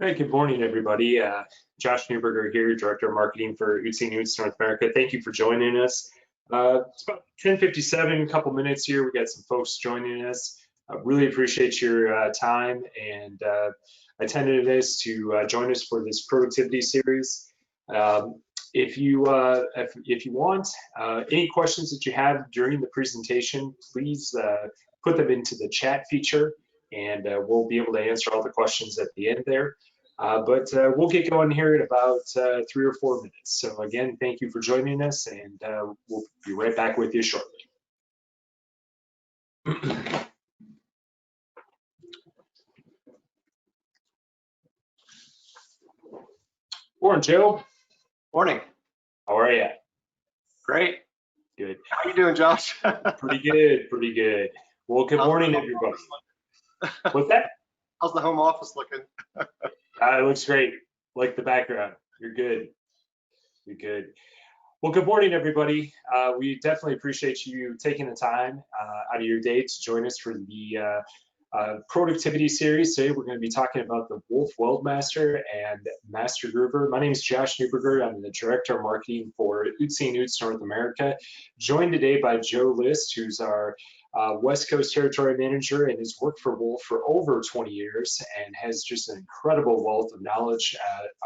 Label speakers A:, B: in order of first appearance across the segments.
A: Hey, good morning, everybody. Josh Newberger here, Director of Marketing for Utsi Newts North America. Thank you for joining us. It's about 10:57, a couple minutes here. We got some folks joining us. I really appreciate your time and attentiveness to join us for this productivity series. If you want any questions that you have during the presentation, please put them into the chat feature, and we'll be able to answer all the questions at the end there. But we'll get going here in about 3 or 4 minutes. So again, thank you for joining us, and we'll be right back with you shortly. Morning, Joe.
B: Morning.
A: How are you?
B: Great.
A: Good.
B: How you doing, Josh?
A: Pretty good, pretty good. Well, good morning, everybody. What's that?
B: How's the home office looking?
A: It looks great. Like the background. You're good. You're good. Well, good morning, everybody. We definitely appreciate you taking the time out of your day to join us for the productivity series. Today, we're going to be talking about the WOLFF Weldmaster and Master Groover. My name is Josh Newberger. I'm the Director of Marketing for Utsi Newts North America. Joined today by Joe List, who's our West Coast Territory Manager, and has worked for WOLFF for over 20 years and has just an incredible wealth of knowledge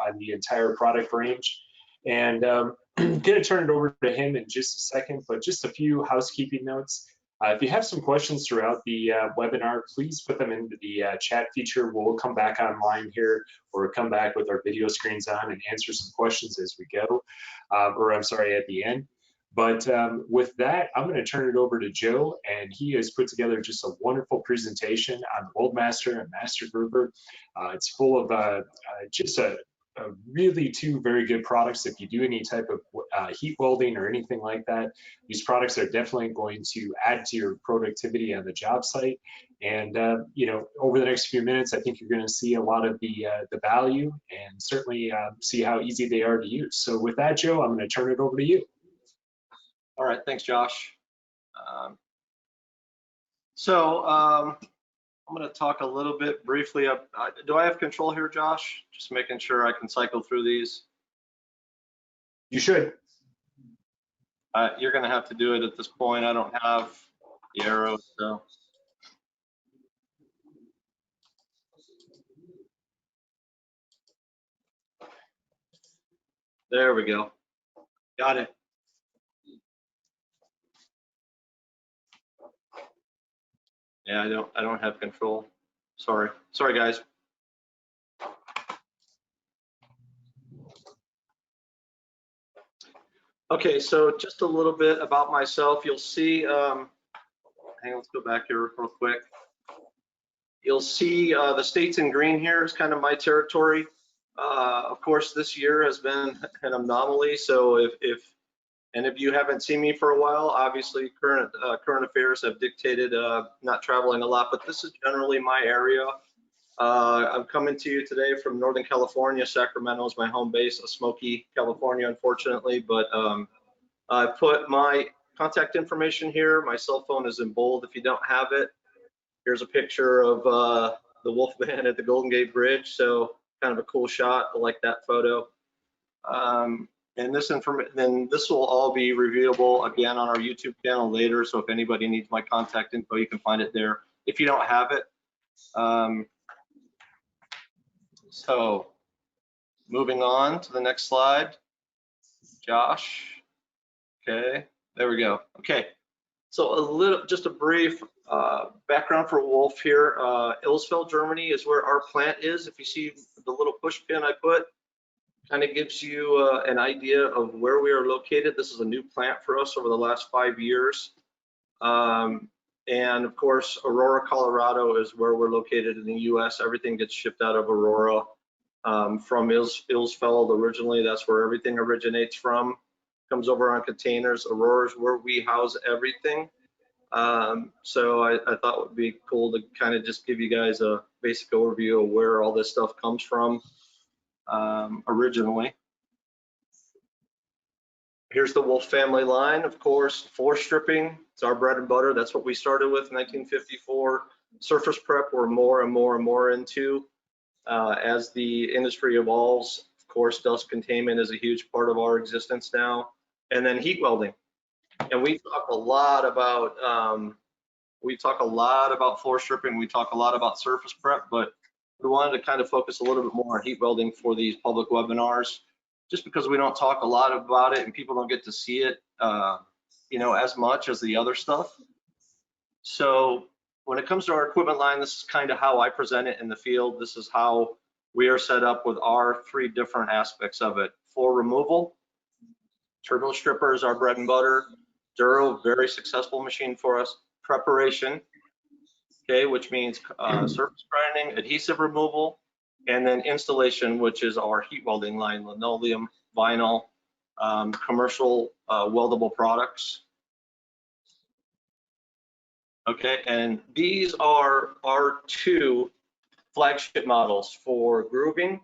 A: on the entire product range. And I'm going to turn it over to him in just a second, but just a few housekeeping notes. If you have some questions throughout the webinar, please put them into the chat feature. We'll come back online here, or come back with our video screens on and answer some questions as we go, or I'm sorry, at the end. But with that, I'm going to turn it over to Joe, and he has put together just a wonderful presentation on the Weldmaster and Master Groover. It's full of just really two very good products. If you do any type of heat welding or anything like that, these products are definitely going to add to your productivity on the job site. And you know, over the next few minutes, I think you're going to see a lot of the value, and certainly see how easy they are to use. So with that, Joe, I'm going to turn it over to you.
B: All right, thanks, Josh. I'm going to talk a little bit briefly. Do I have control here, Josh? Just making sure I can cycle through these.
A: You should.
B: You're going to have to do it at this point. I don't have the arrow, so. There we go. Got it. Yeah, I don't have control. Sorry, guys. Okay, so just a little bit about myself. You'll see, hang on, let's go back here real quick. You'll see the states in green here is kind of my territory. Of course, this year has been an anomaly. So if any of you haven't seen me for a while, obviously current affairs have dictated not traveling a lot, but this is generally my area. I'm coming to you today from Northern California. Sacramento is my home base, Smoky, California, unfortunately, but I put my contact information here. My cell phone is in bold if you don't have it. Here's a picture of the Wolf Band at the Golden Gate Bridge, so kind of a cool shot. I like that photo. And this will all be reviewable again on our YouTube channel later. So if anybody needs my contact info, you can find it there if you don't have it. So moving on to the next slide, Josh. Okay, there we go. Okay, so just a brief background for WOLFF here. Ilsfeld, Germany is where our plant is. If you see the little push pin I put, kind of gives you an idea of where we are located. This is a new plant for us over the last 5 years. And of course, Aurora, Colorado is where we're located in the US. Everything gets shipped out of Aurora from Ilsfeld originally. That's where everything originates from. Comes over on containers. Aurora is where we house everything. So I thought it would be cool to kind of just give you guys a basic overview of where all this stuff comes from. Originally. Here's the WOLFF family line, of course. Floor stripping, it's our bread and butter. That's what we started with in 1954. Surface prep, we're more and more and more into. As the industry evolves, of course, dust containment is a huge part of our existence now. And then heat welding. And we talk a lot about floor stripping. We talk a lot about surface prep, but we wanted to kind of focus a little bit more on heat welding for these public webinars, just because we don't talk a lot about it and people don't get to see it, as much as the other stuff. So when it comes to our equipment line, this is kind of how I present it in the field. This is how we are set up with our 3 different aspects of it. Floor removal, turbo stripper is our bread and butter. Duro, very successful machine for us. Preparation, okay, which means surface grinding, adhesive removal, and then installation, which is our heat welding line, linoleum, vinyl, commercial weldable products. Okay, and these are our 2 flagship models for grooving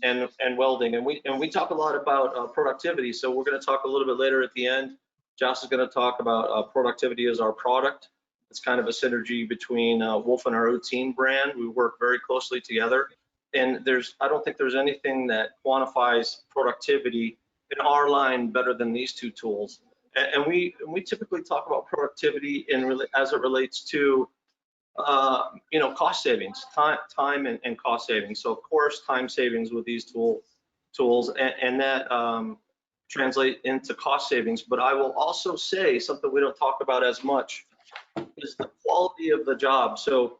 B: and welding. And we talk a lot about productivity, so we're going to talk a little bit later at the end. Josh is going to talk about productivity as our product. It's kind of a synergy between Wolf and our routine brand. We work very closely together, and I don't think there's anything that quantifies productivity in our line better than these 2 tools. And we typically talk about productivity as it relates to cost savings, time and cost savings. So of course, time savings with these tools, and that translate into cost savings. But I will also say something we don't talk about as much is the quality of the job. So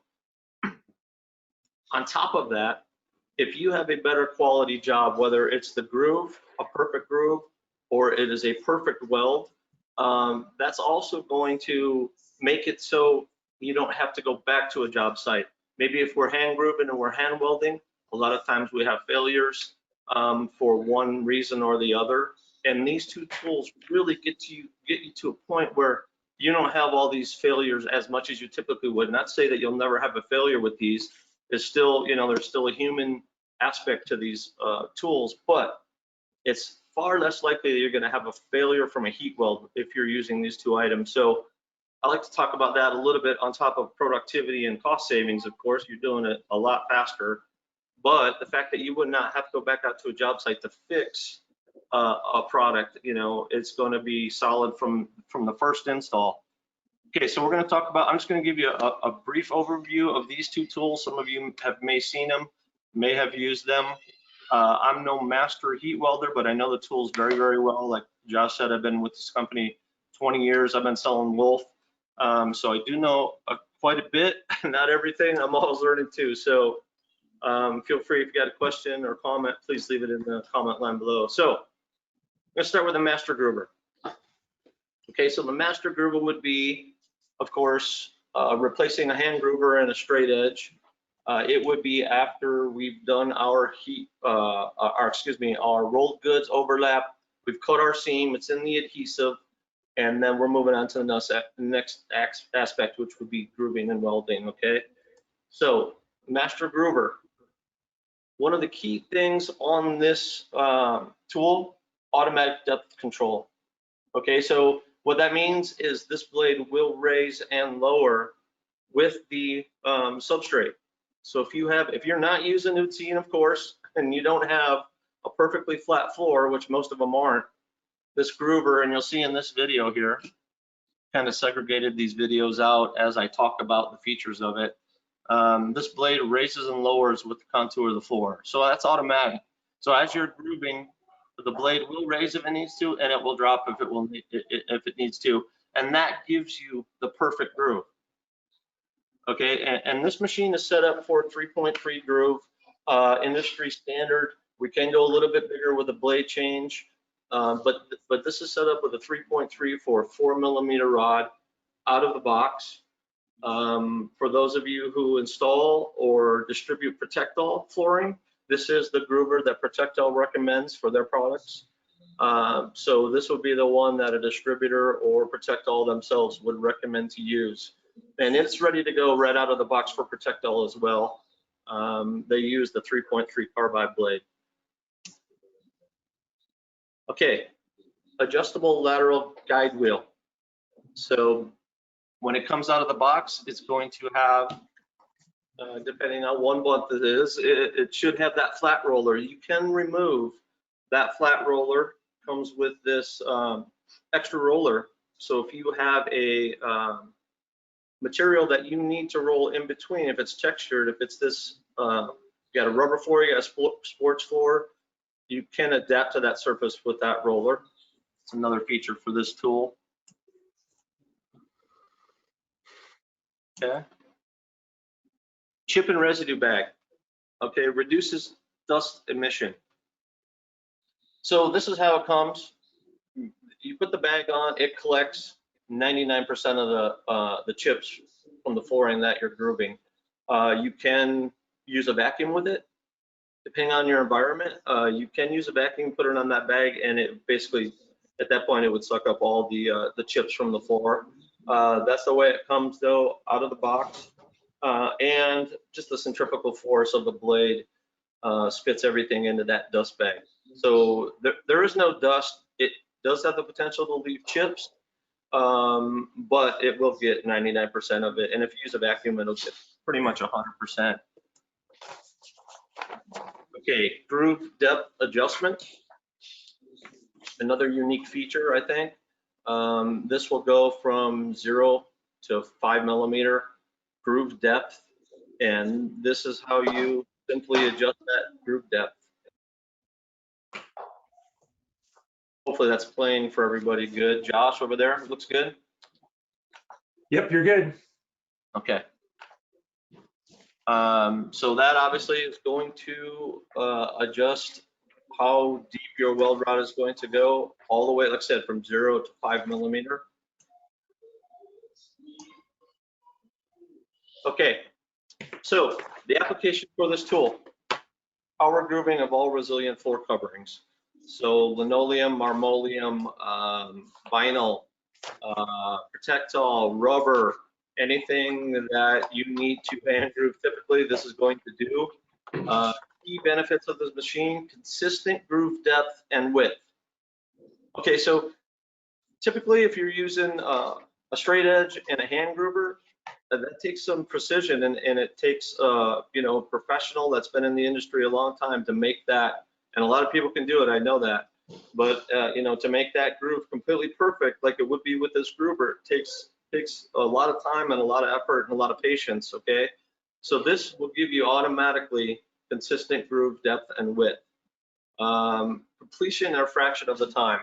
B: on top of that, if you have a better quality job, whether it's the groove, a perfect groove, or it is a perfect weld, that's also going to make it so you don't have to go back to a job site. Maybe if we're hand grooving and we're hand welding, a lot of times we have failures for one reason or the other. And these 2 tools really get you to a point where you don't have all these failures as much as you typically would. Not say that you'll never have a failure with these. It's still, there's still a human aspect to these tools, but it's far less likely that you're going to have a failure from a heat weld if you're using these 2 items. So I like to talk about that a little bit on top of productivity and cost savings. Of course, you're doing it a lot faster, but the fact that you would not have to go back out to a job site to fix a product, it's going to be solid from the first install. Okay, so we're going to talk about, I'm just going to give you a brief overview of these 2 tools. Some of you may seen them, may have used them. I'm no master heat welder, but I know the tools very, very well. Like Josh said, I've been with this company 20 years. I've been selling Wolf. So I do know quite a bit, not everything. I'm always learning too. So feel free, if you got a question or comment, please leave it in the comment line below. So let's start with the master groover. Okay, so the master groover would be, of course, replacing a hand groover and a straight edge. It would be after we've done our our rolled goods overlap. We've cut our seam, it's in the adhesive, and then we're moving on to the next aspect, which would be grooving and welding, okay? So, master groover. One of the key things on this tool, automatic depth control. Okay, so what that means is this blade will raise and lower with the substrate. So if you're not using routine, of course, and you don't have a perfectly flat floor, which most of them aren't, this groover, and you'll see in this video here, kind of segregated these videos out as I talk about the features of it. This blade raises and lowers with the contour of the floor. So that's automatic. So as you're grooving, the blade will raise if it needs to, and it will drop if it needs to. And that gives you the perfect groove. Okay, and this machine is set up for 3.3 groove, industry standard. We can go a little bit bigger with a blade change, but this is set up with a 3.3 for a 4mm rod out of the box. For those of you who install or distribute Protectol flooring, this is the groover that Protectol recommends for their products. So this would be the one that a distributor or Protectol themselves would recommend to use. And it's ready to go right out of the box for Protectol as well. They use the 3.3 carbide blade. Okay, adjustable lateral guide wheel. So when it comes out of the box, it's going to have depending on what month it is, it should have that flat roller. You can remove that flat roller. Comes with this extra roller. So if you have a material that you need to roll in between, if it's textured, if it's this, you got a rubber floor, you got a sports floor, you can adapt to that surface with that roller. It's another feature for this tool. Okay. Chip and residue bag. Okay, reduces dust emission. So this is how it comes. You put the bag on, it collects 99% of the chips from the flooring that you're grooving. You can use a vacuum with it, depending on your environment. You can use a vacuum, put it on that bag, and it basically, at that point, it would suck up all the chips from the floor. That's the way it comes, though, out of the box. And just the centrifugal force of the blade spits everything into that dust bag. So there is no dust. It does have the potential to leave chips, but it will get 99% of it. And if you use a vacuum, it'll get pretty much 100%. Okay, groove depth adjustment. Another unique feature, I think. This will go from 0 to 5 millimeter groove depth, and this is how you simply adjust that groove depth. Hopefully that's playing for everybody good. Josh over there, looks good?
A: Yep, you're good.
B: Okay. So that obviously is going to adjust how deep your weld rod is going to go, all the way, like I said, from 0 to 5 millimeter. Okay, so the application for this tool, power grooving of all resilient floor coverings. So linoleum, marmoleum, vinyl, Protectol, rubber, anything that you need to hand groove, typically this is going to do. Key benefits of this machine: consistent groove depth and width. Okay, so typically if you're using a straight edge and a hand groover, that takes some precision, and it takes you know, a professional that's been in the industry a long time to make that. And a lot of people can do it, I know that. But you know, to make that groove completely perfect, like it would be with this groover, it takes a lot of time and a lot of effort and a lot of patience. Okay, so this will give you automatically consistent groove depth and width. Completion in a fraction of the time.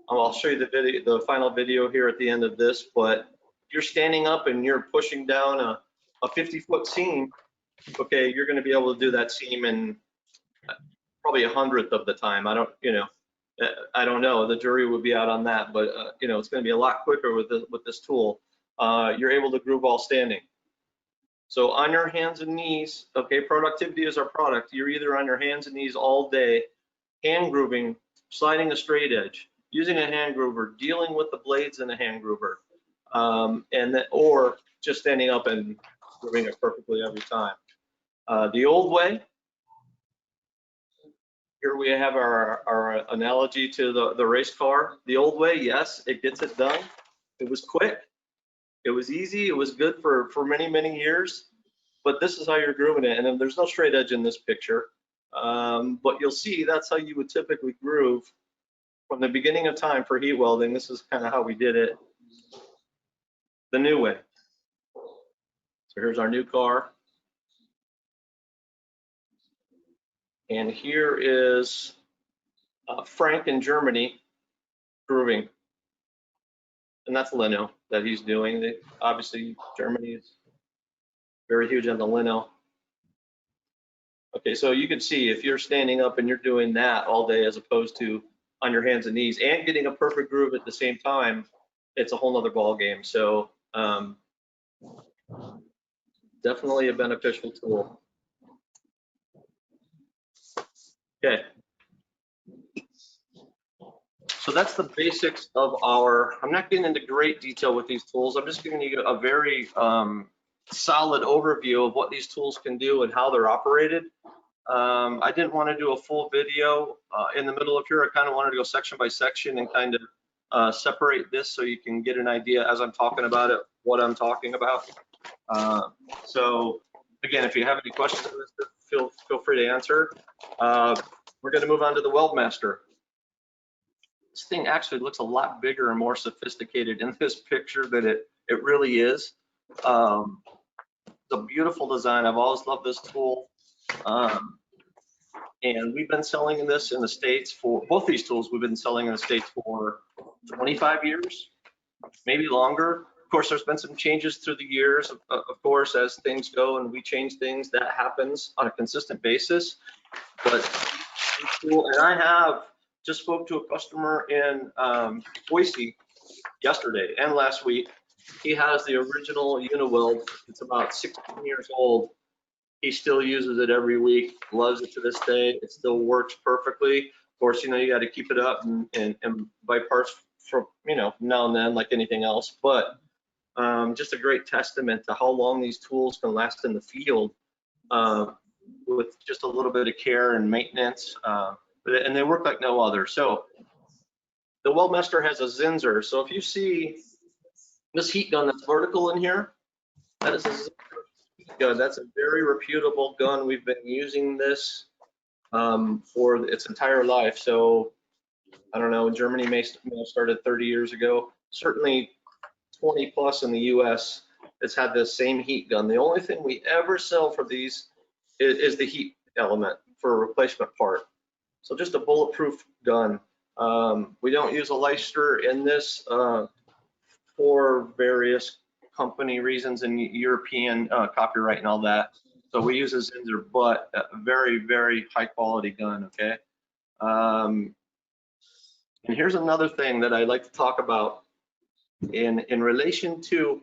B: I'll show you the video, the final video here at the end of this. But if you're standing up and you're pushing down a 50-foot seam, okay, you're going to be able to do that seam in probably 100th of the time. I don't know. The jury would be out on that, but you know, it's going to be a lot quicker with this tool. You're able to groove while standing. So on your hands and knees, okay, productivity is our product. You're either on your hands and knees all day, hand grooving, sliding a straight edge, using a hand groover, dealing with the blades in a hand groover, or just standing up and grooving it perfectly every time. The old way. Here we have our analogy to the race car. The old way, yes, it gets it done. It was quick, it was easy, it was good for many, many years, but this is how you're grooving it. And then there's no straight edge in this picture, but you'll see that's how you would typically groove from the beginning of time for heat welding. This is kind of how we did it the new way. So here's our new car. And here is Frank in Germany grooving. And that's lino that he's doing. Obviously, Germany is very huge on the lino. Okay, so you can see if you're standing up and you're doing that all day as opposed to on your hands and knees and getting a perfect groove at the same time, it's a whole nother ball game. So definitely a beneficial tool. Okay. So that's the basics of our, I'm not getting into great detail with these tools. I'm just giving you a very solid overview of what these tools can do and how they're operated. I didn't want to do a full video in the middle of here. I kind of wanted to go section by section and kind of separate this so you can get an idea as I'm talking about it, what I'm talking about. So again, if you have any questions on this, feel free to answer. We're going to move on to the WELDMaster. This thing actually looks a lot bigger and more sophisticated in this picture than it really is. It's a beautiful design. I've always loved this tool. And we've been selling this in the States for, both these tools we've been selling in the States for 25 years, maybe longer. Of course, there's been some changes through the years, of course, as things go and we change things, that happens on a consistent basis. But cool. And I have just spoke to a customer in Boise yesterday and last week. He has the original Uniweld. It's about 16 years old. He still uses it every week, loves it to this day. It still works perfectly. Of course, you know, you got to keep it up and buy parts for, you know, now and then like anything else. But just a great testament to how long these tools can last in the field with just a little bit of care and maintenance. And they work like no other. So the WELDMaster has a Zinsser. So if you see this heat gun that's vertical in here, that is a Zinsser heat gun. That's a very reputable gun. We've been using this for its entire life. So I don't know, Germany may have started 30 years ago. Certainly 20 plus in the US. It's had the same heat gun. The only thing we ever sell for these is the heat element for a replacement part. So just a bulletproof gun. We don't use a Leicester in this for various company reasons and European copyright and all that. So we use a Zinsser, but a very, very high quality gun, okay? And here's another thing that I like to talk about in relation to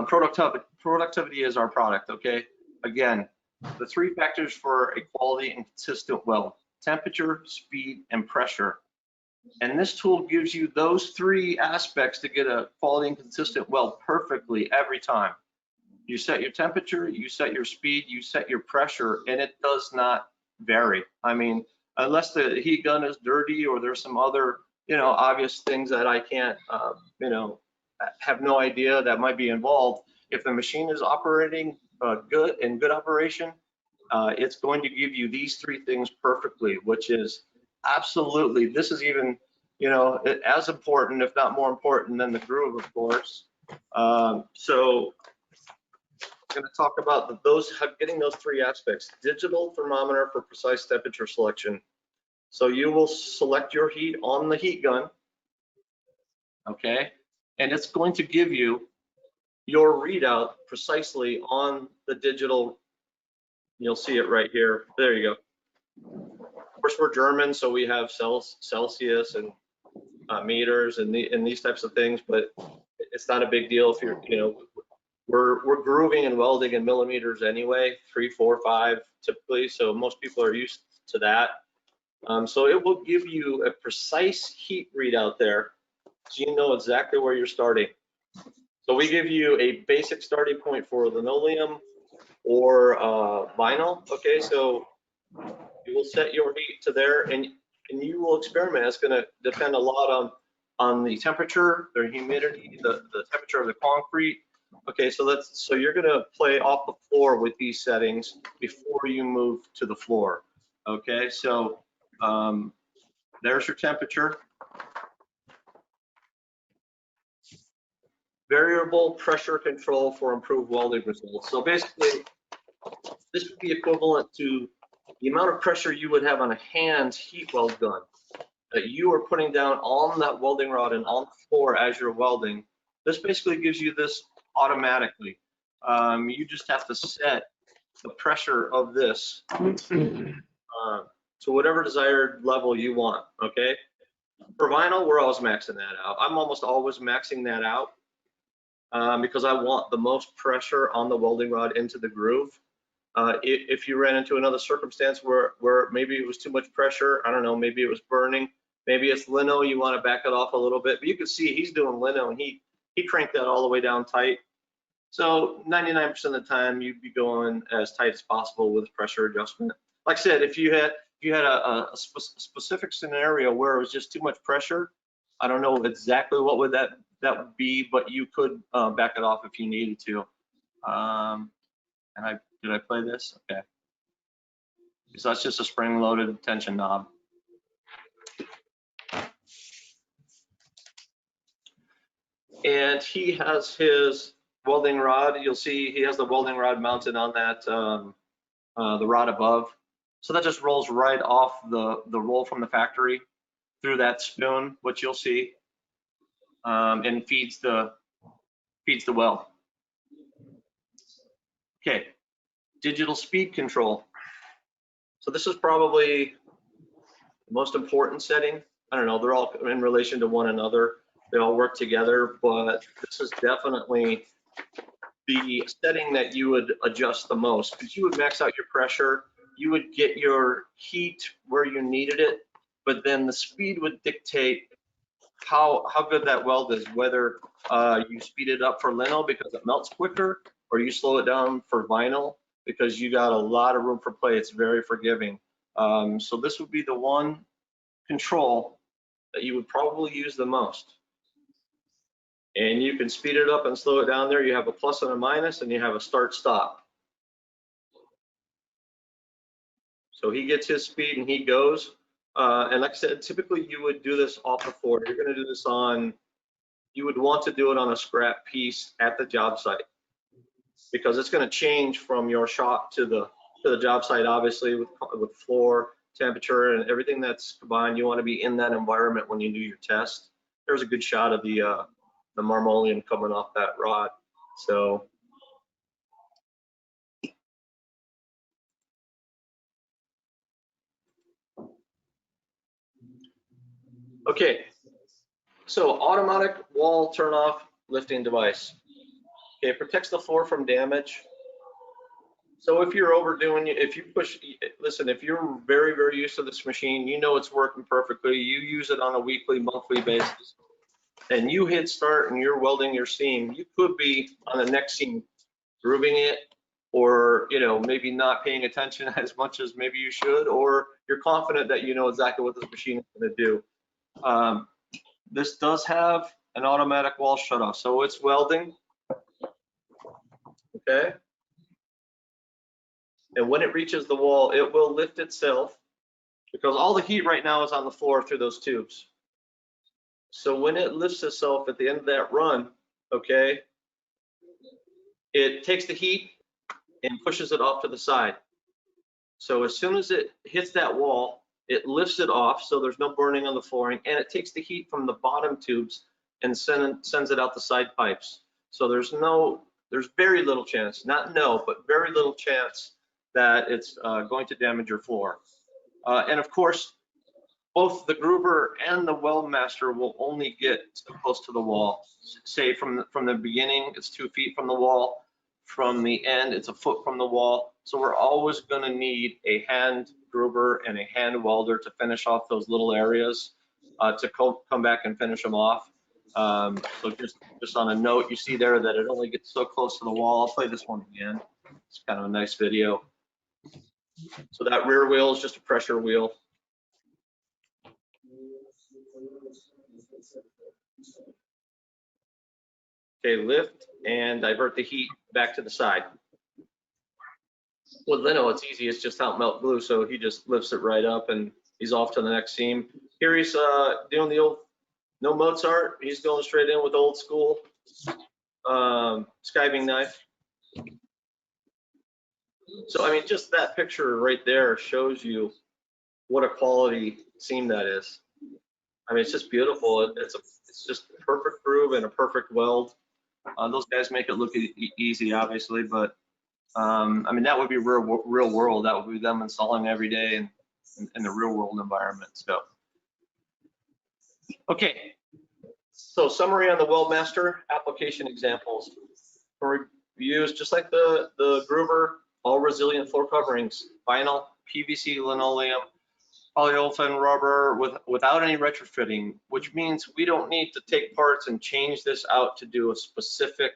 B: productivity. Productivity is our product, okay? Again, the three factors for a quality and consistent weld: temperature, speed, and pressure. And this tool gives you those three aspects to get a quality and consistent weld perfectly every time. You set your temperature, you set your speed, you set your pressure, and it does not vary. I mean, unless the heat gun is dirty or there's some other, you know, obvious things that I can't, you know, have no idea that might be involved. If the machine is operating good operation, it's going to give you these three things perfectly, which is absolutely, this is even, you know, as important, if not more important than the groove, of course. So I'm going to talk about getting those three aspects: digital thermometer for precise temperature selection. So you will select your heat on the heat gun, okay, and it's going to give you your readout precisely on the digital. You'll see it right here. There you go. Of course, we're German, so we have Celsius and meters and these types of things, but it's not a big deal if you're, you know, we're grooving and welding in millimeters anyway, 3, 4, 5 typically, so most people are used to that. So it will give you a precise heat readout there, so you know exactly where you're starting. So we give you a basic starting point for linoleum or vinyl. Okay, so you will set your heat to there, and you will experiment. It's going to depend a lot on the temperature, the humidity, the temperature of the concrete. Okay, so you're going to play off the floor with these settings before you move to the floor. Okay, so there's your temperature. Variable pressure control for improved welding results. So basically, this would be equivalent to the amount of pressure you would have on a hand heat weld gun that you are putting down on that welding rod and on the floor as you're welding. This basically gives you this automatically. You just have to set the pressure of this to whatever desired level you want, okay? For vinyl, we're always maxing that out. I'm almost always maxing that out because I want the most pressure on the welding rod into the groove. If you ran into another circumstance where maybe it was too much pressure, I don't know, maybe it was burning, maybe it's lino, you want to back it off a little bit, but you can see he's doing lino and he cranked that all the way down tight. So 99% of the time you'd be going as tight as possible with pressure adjustment. Like I said, if you had a specific scenario where it was just too much pressure, I don't know exactly what would that would be, but you could back it off if you needed to. And did I play this? Okay. So that's just a spring-loaded tension knob. And he has his welding rod. You'll see he has the welding rod mounted on that, the rod above. So that just rolls right off the roll from the factory through that spoon, which you'll see, and feeds the weld. Okay, digital speed control. So this is probably the most important setting. I don't know, they're all in relation to one another. They all work together, but this is definitely the setting that you would adjust the most, because you would max out your pressure, you would get your heat where you needed it, but then the speed would dictate how good that weld is, whether you speed it up for lino because it melts quicker, or you slow it down for vinyl because you got a lot of room for play. It's very forgiving. So this would be the one control that you would probably use the most. And you can speed it up and slow it down there. You have a plus and a minus, and you have a start stop. So he gets his speed and he goes. And like I said, typically you would do this off the floor. You're going to do this on, you would want to do it on a scrap piece at the job site, because it's going to change from your shop to the job site, obviously, with floor temperature and everything that's combined. You want to be in that environment when you do your test. There's a good shot of the marmoleum coming off that rod. So okay, so automatic wall turn off lifting device. Okay, it protects the floor from damage. So if you're overdoing it, if you push, listen, if you're very, very used to this machine, you know it's working perfectly, you use it on a weekly, monthly basis, and you hit start and you're welding your seam, you could be on the next seam grooving it, or maybe not paying attention as much as maybe you should, or you're confident that you know exactly what this machine is going to do. This does have an automatic wall shut off, so it's welding. Okay. And when it reaches the wall, it will lift itself, because all the heat right now is on the floor through those tubes. So when it lifts itself at the end of that run, okay, it takes the heat and pushes it off to the side. So as soon as it hits that wall, it lifts it off, so there's no burning on the flooring, and it takes the heat from the bottom tubes and sends it out the side pipes. So there's very little chance, not no, but very little chance that it's going to damage your floor. And of course, both the groover and the Weldmaster will only get close to the wall. Say from the beginning, it's 2 feet from the wall. From the end, it's a foot from the wall. So we're always going to need a hand groover and a hand welder to finish off those little areas, to come back and finish them off. So just on a note, you see there that it only gets so close to the wall. I'll play this one again. It's kind of a nice video. So that rear wheel is just a pressure wheel. Okay, lift and divert the heat back to the side. With lino, it's easy. It's just out melt glue, so he just lifts it right up and he's off to the next seam. Here he's doing the old, no Mozart. He's going straight in with old school skiving knife. So I mean, just that picture right there shows you what a quality seam that is. I mean, it's just beautiful. It's just a perfect groove and a perfect weld. Those guys make it look easy, obviously, but I mean, that would be real world. That would be them installing every day in the real world environment. So, okay. So summary on the Weldmaster application examples. For reviews, just like the groover, all resilient floor coverings, vinyl, PVC, linoleum, polyolefin rubber without any retrofitting, which means we don't need to take parts and change this out to do a specific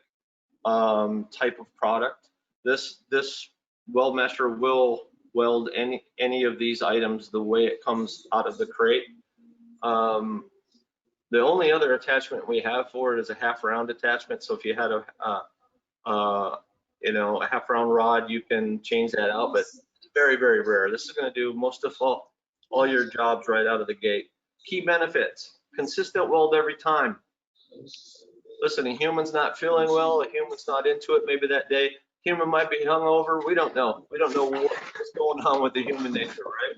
B: type of product. This Weldmaster will weld any of these items the way it comes out of the crate. The only other attachment we have for it is a half round attachment. So if you had you know, a half round rod, you can change that out, but it's very, very rare. This is going to do most of all your jobs right out of the gate. Key benefits: consistent weld every time. Listen, a human's not feeling well, a human's not into it maybe that day. Human might be hungover. We don't know. We don't know what's going on with the human nature, right?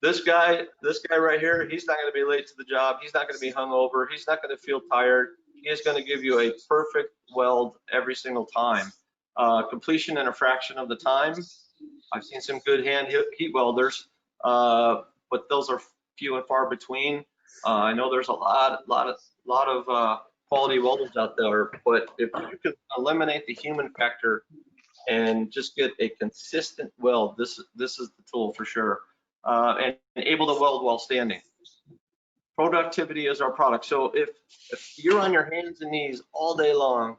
B: This guy right here, he's not going to be late to the job. He's not going to be hungover. He's not going to feel tired. He is going to give you a perfect weld every single time. Completion in a fraction of the time. I've seen some good hand heat welders, but those are few and far between. I know there's a lot of quality welders out there, but if you could eliminate the human factor and just get a consistent weld, this is the tool for sure. And able to weld while standing. Productivity is our product. So if you're on your hands and knees all day long,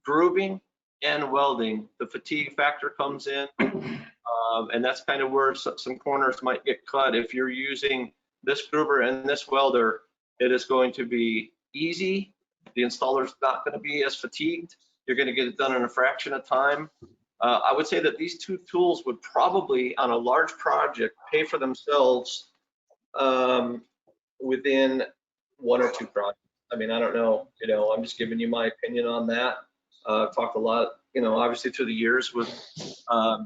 B: grooving and welding, the fatigue factor comes in, and that's kind of where some corners might get cut. If you're using this groover and this welder, it is going to be easy. The installer's not going to be as fatigued. You're going to get it done in a fraction of time. I would say that these two tools would probably, on a large project, pay for themselves within 1 or 2 projects. I mean, I don't know, you know, I'm just giving you my opinion on that. Talked a lot, you know, obviously through the years with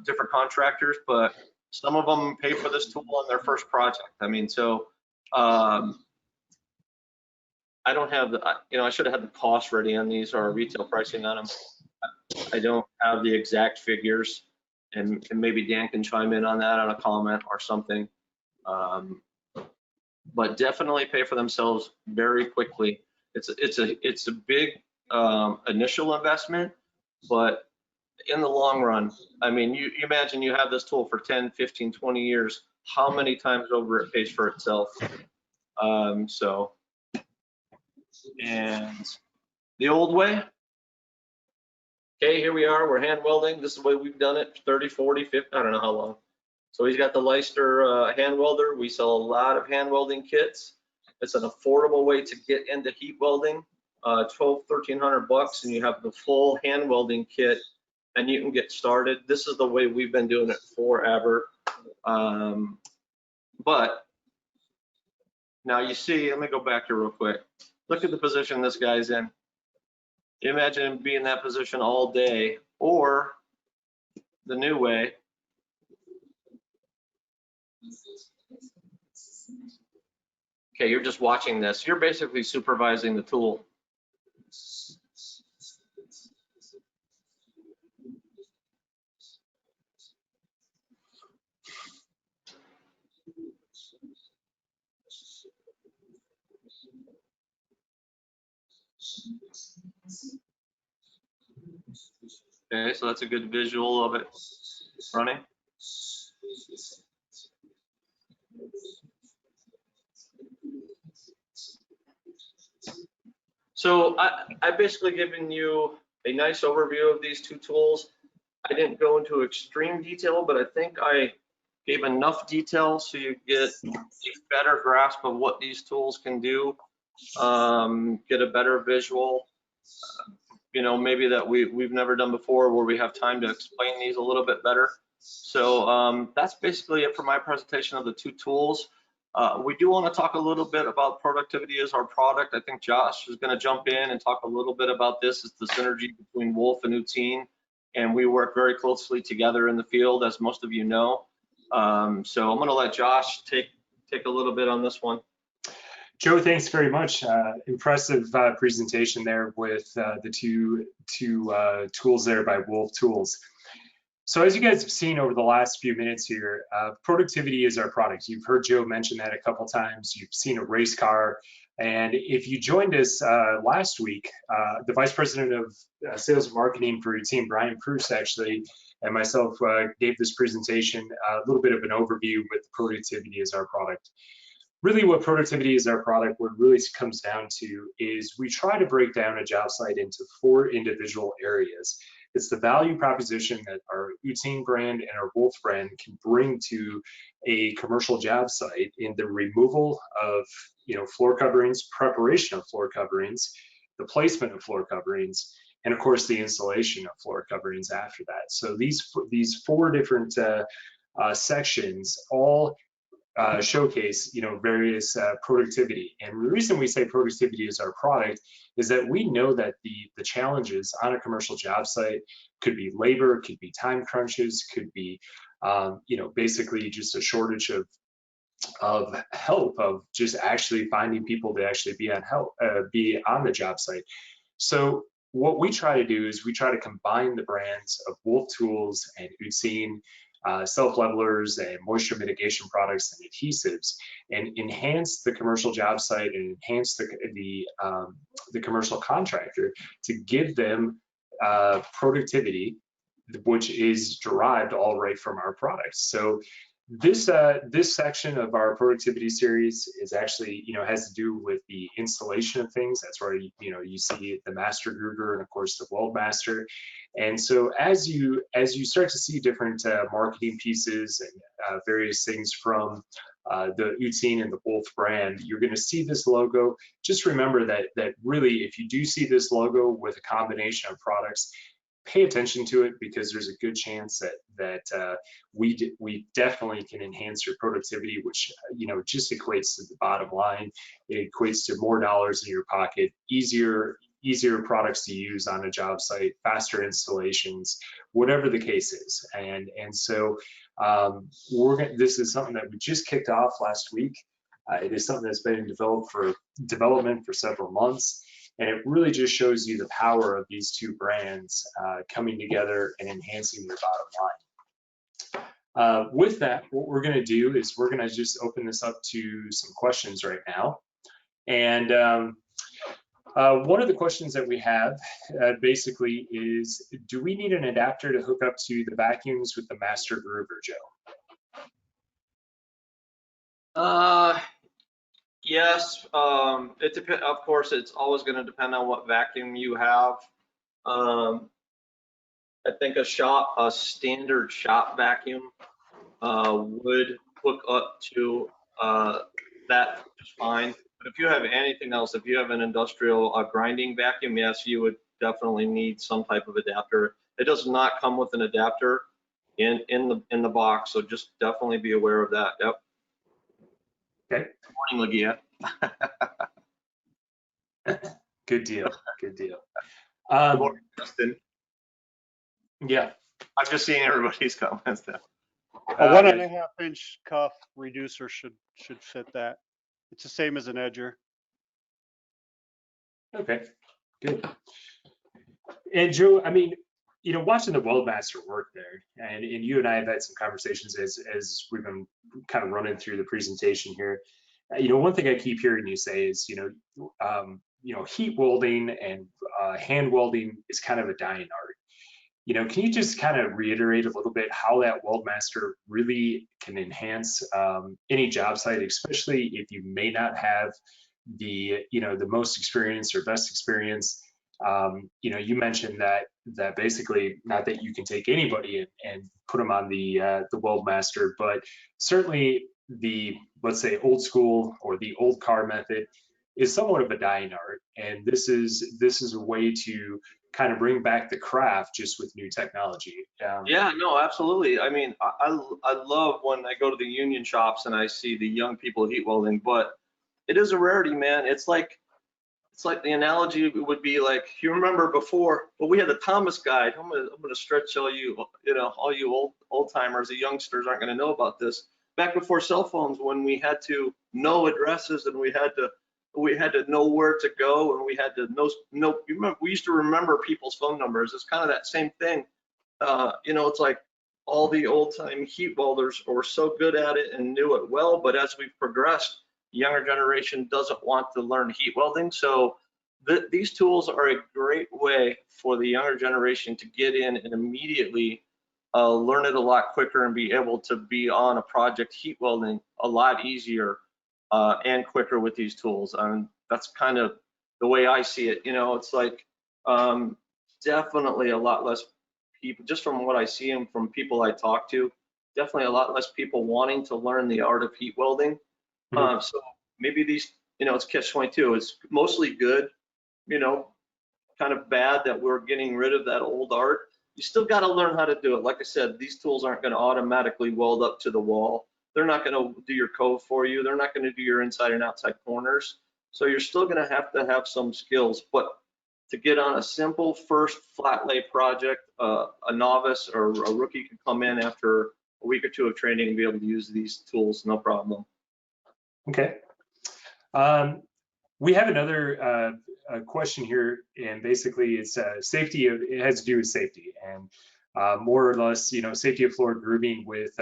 B: different contractors, but some of them pay for this tool on their first project. I mean, so I don't have the, you know, I should have had the cost ready on these or retail pricing on them. I don't have the exact figures, and maybe Dan can chime in on that on a comment or something. But definitely pay for themselves very quickly. It's a big initial investment, but in the long run, I mean, you imagine you have this tool for 10, 15, 20 years, how many times over it pays for itself. So, and the old way, okay, here we are, we're hand welding. This is the way we've done it, 30, 40, 50, I don't know how long. So he's got the Leicester hand welder. We sell a lot of hand welding kits. It's an affordable way to get into heat welding, $1,200–1,300, and you have the full hand welding kit, and you can get started. This is the way we've been doing it forever. But now you see, let me go back here real quick. Look at the position this guy's in. Imagine him being in that position all day, or the new way. Okay, you're just watching this. You're basically supervising the tool. Okay, so that's a good visual of it running. So I've basically given you a nice overview of these two tools. I didn't go into extreme detail, but I think I gave enough detail so you get a better grasp of what these tools can do, get a better visual, you know, maybe that we've never done before, where we have time to explain these a little bit better. So that's basically it for my presentation of the two tools. We do want to talk a little bit about productivity as our product. I think Josh is going to jump in and talk a little bit about this. It's the synergy between Wolf and Uteen, and we work very closely together in the field, as most of you know. So I'm going to let Josh take a little bit on this one.
A: Joe, thanks very much. Impressive presentation there with the two tools there by WOLFF Tools. So as you guys have seen over the last few minutes here, productivity is our product. You've heard Joe mention that a couple times. You've seen a race car. And if you joined us last week, the Vice President of Sales and Marketing for Uteen, Brian Pruce, actually, and myself gave this presentation a little bit of an overview with productivity as our product. Really what productivity is our product, what it really comes down to is we try to break down a job site into 4 individual areas. It's the value proposition that our Uteen brand and our Wolf brand can bring to a commercial job site in the removal of, you know, floor coverings, preparation of floor coverings, the placement of floor coverings, and of course the installation of floor coverings after that. So these four different sections all showcase, various productivity. And the reason we say productivity is our product is that we know that the challenges on a commercial job site could be labor, could be time crunches, could be, basically just a shortage of help, of just actually finding people to actually be on the job site. So what we try to do is we try to combine the brands of WOLFF Tools and Untitled self-levelers and moisture mitigation products and adhesives, and enhance the commercial job site and enhance the commercial contractor to give them productivity, which is derived all right from our products. So this section of our productivity series is actually, has to do with the installation of things. That's where you see the Master Groover and of course the Weldmaster. And so as you start to see different marketing pieces and various things from the Untitled and the WOLFF brand, you're going to see this logo. Just remember that really, if you do see this logo with a combination of products, pay attention to it, because there's a good chance that we definitely can enhance your productivity, which just equates to the bottom line. It equates to more dollars in your pocket, easier products to use on a job site, faster installations, whatever the case is. And so this is something that we just kicked off last week. It is something that's been in development for several months. And it really just shows you the power of these two brands coming together and enhancing your bottom line. With that, what we're going to do is we're going to just open this up to some questions right now. And one of the questions that we have basically is, do we need an adapter to hook up to the vacuums with the Master Groover, Joe?
B: Yes, it depends. Of course, it's always going to depend on what vacuum you have. I think a standard shop vacuum would hook up to that just fine. But if you have anything else, if you have an industrial grinding vacuum, yes, you would definitely need some type of adapter. It does not come with an adapter in the box, so just definitely be aware of that. Yep.
A: Okay.
B: Good morning, Lagia.
A: Good deal. Good deal.
B: Good morning, Justin.
A: Yeah.
B: I'm just seeing everybody's comments now.
C: A 1.5-inch cuff reducer should fit that. It's the same as an edger.
A: Okay, good. And Joe, I mean, watching the Weldmaster work there, and you and I have had some conversations as we've been kind of running through the presentation here. One thing I keep hearing you say is, heat welding and hand welding is kind of a dying art. Can you just kind of reiterate a little bit how that Weldmaster really can enhance any job site, especially if you may not have the most experience or best experience? You mentioned that basically, not that you can take anybody and put them on the Weldmaster, but certainly let's say old school or the old car method is somewhat of a dying art, and this is a way to kind of bring back the craft just with new technology.
B: Yeah, no, absolutely. I mean, I love when I go to the union shops and I see the young people heat welding, but it is a rarity, man. It's like the analogy would be like, you remember before, well, we had the Thomas guide. I'm gonna stretch all you old timers, the youngsters aren't gonna know about this. Back before cell phones, when we had to know addresses and we had to know where to go, and we had to know. You remember, we used to remember people's phone numbers. It's kind of that same thing. It's like all the old time heat welders were so good at it and knew it well, but as we've progressed, the younger generation doesn't want to learn heat welding. So these tools are a great way for the younger generation to get in and immediately learn it a lot quicker and be able to be on a project heat welding a lot easier and quicker with these tools. That's kind of the way I see it. It's like definitely a lot less people, just from what I see and from people I talk to, definitely a lot less people wanting to learn the art of heat welding. So maybe these, it's catch-22. It's mostly good, kind of bad that we're getting rid of that old art. You still got to learn how to do it. Like I said, these tools aren't going to automatically weld up to the wall. They're not going to do your cove for you. They're not going to do your inside and outside corners. So you're still going to have some skills. But to get on a simple first flat lay project, a novice or a rookie can come in after a week or two of training and be able to use these tools, no problem.
A: Okay. We have another question here, and basically it's safety. It has to do with safety, and more or less, you know, safety of floor grooving with.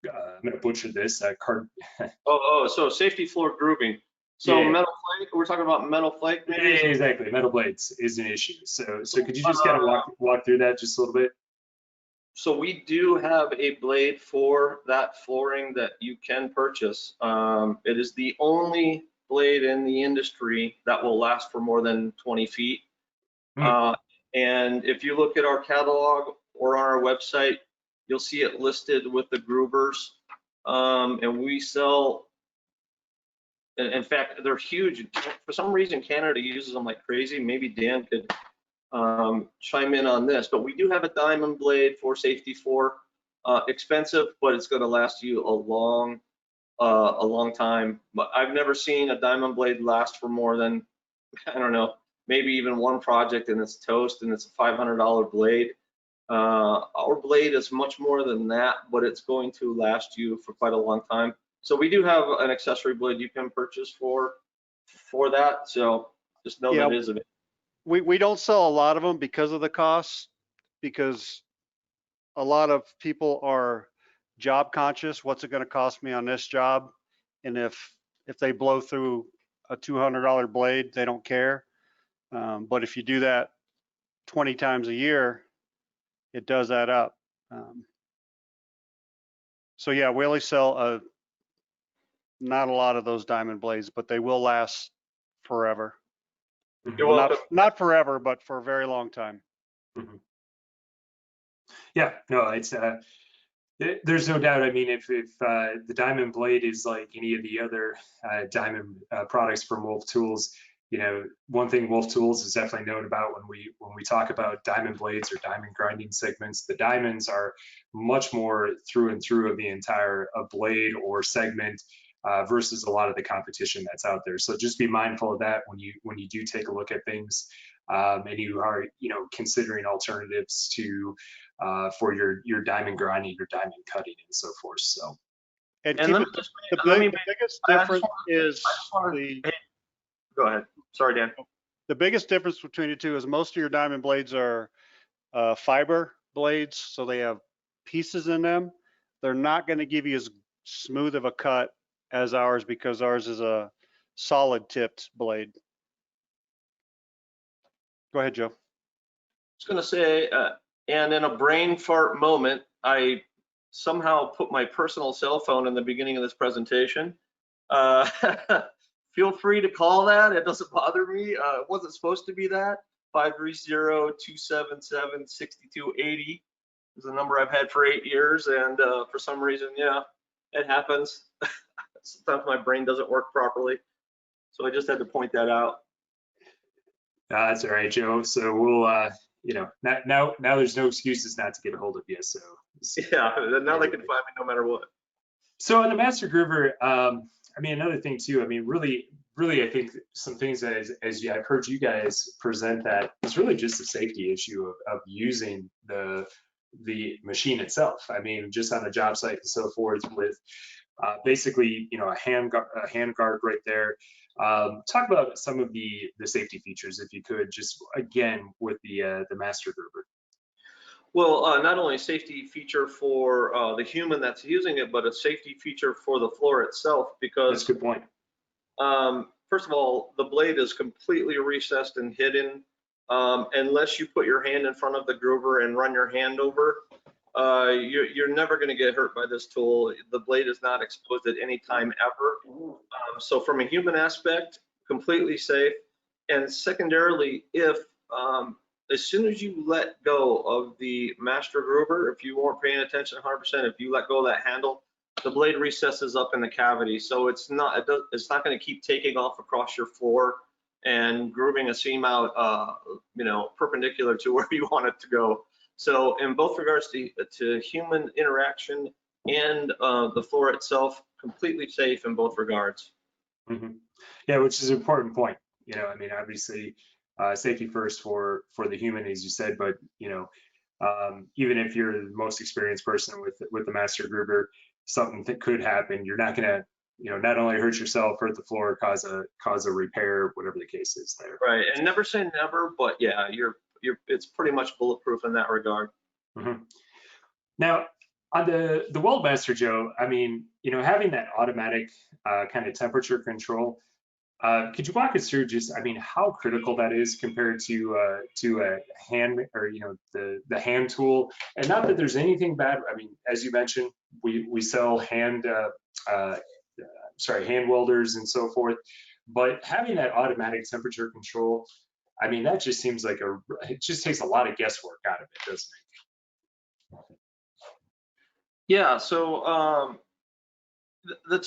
A: I'm going to butcher this.
B: So safety floor grooving. So yeah. Metal flake. We're talking about metal flake. Maybe?
A: Yeah, exactly. Metal blades is an issue. So could you just kind of walk through that just a little bit?
B: So we do have a blade for that flooring that you can purchase. It is the only blade in the industry that will last for more than 20 feet. And if you look at our catalog or on our website, you'll see it listed with the groovers. And we sell, in fact, they're huge. For some reason, Canada uses them like crazy. Maybe Dan could chime in on this, but we do have a diamond blade for safety floor. Expensive, but it's going to last you a long time. But I've never seen a diamond blade last for more than, I don't know, maybe even one project and it's toast, and it's a $500 blade. Our blade is much more than that, but it's going to last you for quite a long time. So we do have an accessory blade you can purchase for that. So just know that it is available.
C: We don't sell a lot of them because of the cost, because a lot of people are job conscious. What's it going to cost me on this job? And if they blow through a $200 blade, they don't care. But if you do that 20 times a year, it does add up. So yeah, we only sell not a lot of those diamond blades, but they will last forever. Well, not forever, but for a very long time.
A: Yeah, no, it's there's no doubt. I mean, if the diamond blade is like any of the other diamond products from WOLFF Tools, you know, one thing WOLFF Tools is definitely known about when we talk about diamond blades or diamond grinding segments, the diamonds are much more through and through of the entire blade or segment versus a lot of the competition that's out there. So just be mindful of that when you do take a look at things and you are, you know, considering alternatives to for your diamond grinding, your diamond cutting, and so forth. So,
C: and the biggest difference is
B: Go ahead. Sorry, Dan.
C: The biggest difference between the two is most of your diamond blades are fiber blades, so they have pieces in them. They're not going to give you as smooth of a cut as ours, because ours is a solid tipped blade. Go ahead, Joe.
B: I was going to say, and in a brain fart moment, I somehow put my personal cell phone in the beginning of this presentation. Feel free to call that. It doesn't bother me. It wasn't supposed to be that. 530-277-6280 is the number I've had for 8 years, and for some reason, yeah, it happens. Sometimes my brain doesn't work properly, so I just had to point that out.
A: That's all right, Joe. So we'll, you know, now there's no excuses not to get a hold of you. So
B: yeah, now they can find me no matter what.
A: So on the Master Groover, I mean, another thing too, I mean, really, I think some things as I've heard you guys present, that it's really just a safety issue of using the machine itself. I mean, just on a job site and so forth, with basically, you know, a hand guard right there. Talk about some of the safety features, if you could, just again with the Master Groover.
B: Well, not only a safety feature for the human that's using it, but a safety feature for the floor itself, because
A: that's a good point.
B: First of all, the blade is completely recessed and hidden. Unless you put your hand in front of the groover and run your hand over, you're never going to get hurt by this tool. The blade is not exposed at any time ever. So from a human aspect, completely safe. And secondarily, if as soon as you let go of the Master Groover, if you weren't paying attention 100%, if you let go of that handle, the blade recesses up in the cavity. So it's not going to keep taking off across your floor and grooving a seam out, you know, perpendicular to where you want it to go. So in both regards to human interaction and the floor itself, completely safe in both regards.
A: Mm-hmm. Yeah, which is an important point. You know, I mean, obviously, safety first for the human, as you said, but you know, even if you're the most experienced person with the master groover, something that could happen. You're not gonna, you know, not only hurt yourself, hurt the floor, cause a repair, whatever the case is there.
B: Right, and never say never, but yeah, it's pretty much bulletproof in that regard.
A: Mm-hmm. Now, on the WELDMaster, Joe, I mean, you know, having that automatic kind of temperature control, could you walk us through just, I mean, how critical that is compared to a hand, or you know, the hand tool? And not that there's anything bad. I mean, as you mentioned, we sell hand welders and so forth, but having that automatic temperature control, I mean, that just seems like it just takes a lot of guesswork out of it, doesn't it?
B: Yeah, so the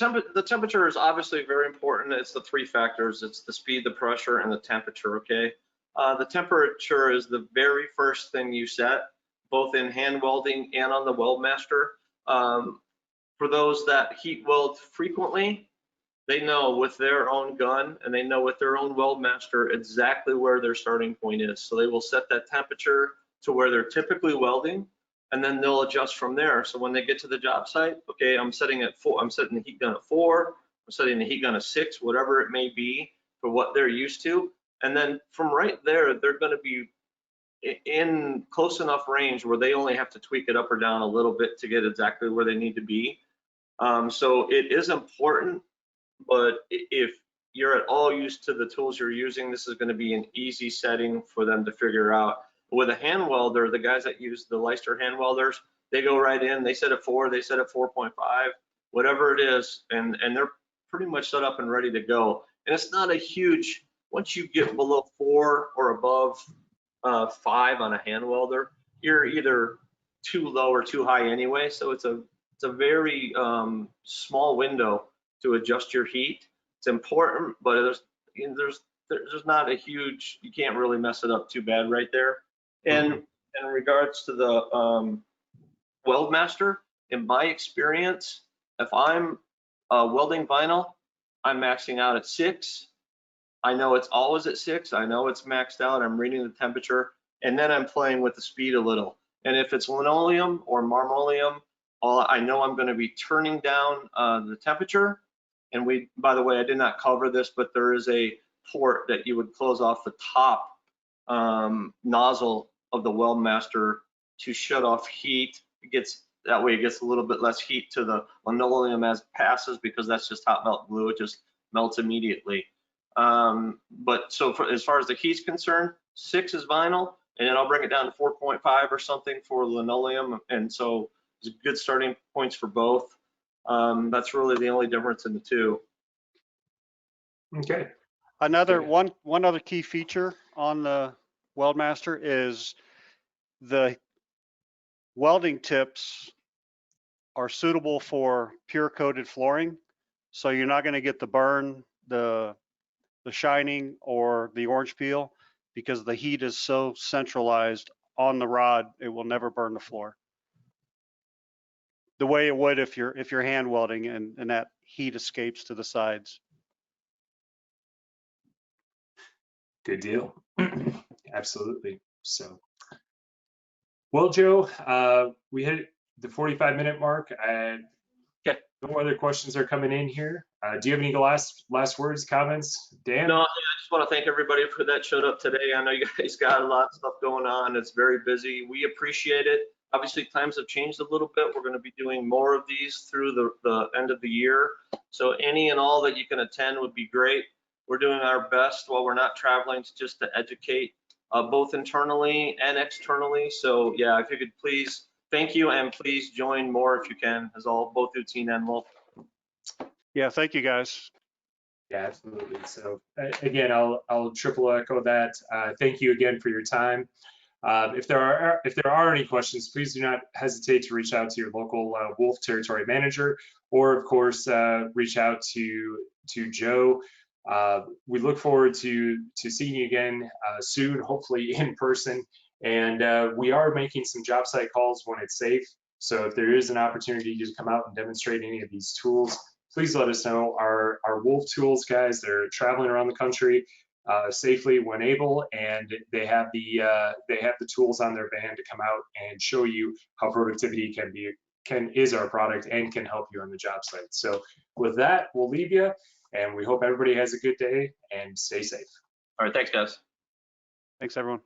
B: temperature is obviously very important. It's the three factors. It's the speed, the pressure, and the temperature, okay? The temperature is the very first thing you set, both in hand welding and on the WELDMaster. For those that heat weld frequently, they know with their own gun and they know with their own WELDMaster exactly where their starting point is. So they will set that temperature to where they're typically welding, and then they'll adjust from there. So when they get to the job site, okay, I'm setting at 4, I'm setting the heat gun at 4, I'm setting the heat gun at 6, whatever it may be for what they're used to. And then from right there, they're gonna be in close enough range where they only have to tweak it up or down a little bit to get exactly where they need to be. So it is important, but if you're at all used to the tools you're using, this is gonna be an easy setting for them to figure out. With a hand welder, the guys that use the Leister hand welders, they go right in, they set at 4, they set at 4.5, whatever it is, and they're pretty much set up and ready to go. And it's not a huge, once you get below 4 or above 5 on a hand welder, you're either too low or too high anyway. So it's a very small window to adjust your heat. It's important, but there's not a huge, you can't really mess it up too bad right there. And in regards to the WELDMaster, in my experience, if I'm welding vinyl, I'm maxing out at 6. I know it's always at 6. I know it's maxed out. I'm reading the temperature, and then I'm playing with the speed a little. And if it's linoleum or marmoleum, I know I'm going to be turning down the temperature. And by the way, I did not cover this, but there is a port that you would close off the top nozzle of the WELDMaster to shut off heat. That way it gets a little bit less heat to the linoleum as it passes, because that's just hot melt glue. It just melts immediately. But so as far as the heat's concerned, 6 is vinyl, and then I'll bring it down to 4.5 or something for linoleum. And so it's good starting points for both. That's really the only difference in the two.
A: Okay.
C: One other key feature on the WELDMaster is the welding tips are suitable for pure coated flooring. So you're not going to get the burn, the shining, or the orange peel, because the heat is so centralized on the rod, it will never burn the floor the way it would if you're hand welding and that heat escapes to the sides.
A: Good deal. Absolutely. So, well, Joe, we hit the 45-minute mark. No other questions are coming in here. Do you have any last words, comments, Dan?
B: No, I just want to thank everybody for that showed up today. I know you guys got a lot of stuff going on. It's very busy. We appreciate it. Obviously, times have changed a little bit. We're going to be doing more of these through the end of the year. So any and all that you can attend would be great. We're doing our best while we're not traveling to educate both internally and externally. So yeah, if you could please, thank you, and please join more if you can, as both Uteen and Wolf.
C: Yeah, thank you guys.
A: Yeah, absolutely. So again, I'll triple echo that. Thank you again for your time. If there are any questions, please do not hesitate to reach out to your local Wolf territory manager, or of course reach out to Joe We look forward to seeing you again soon, hopefully in person. And we are making some job site calls when it's safe. So if there is an opportunity to come out and demonstrate any of these tools, please let us know. Our WOLFF Tools guys, they're traveling around the country safely when able, and they have the tools on their van to come out and show you how productivity is our product and can help you on the job site. So with that, we'll leave you, and we hope everybody has a good day and stay safe.
B: All right, thanks, guys.
C: Thanks, everyone.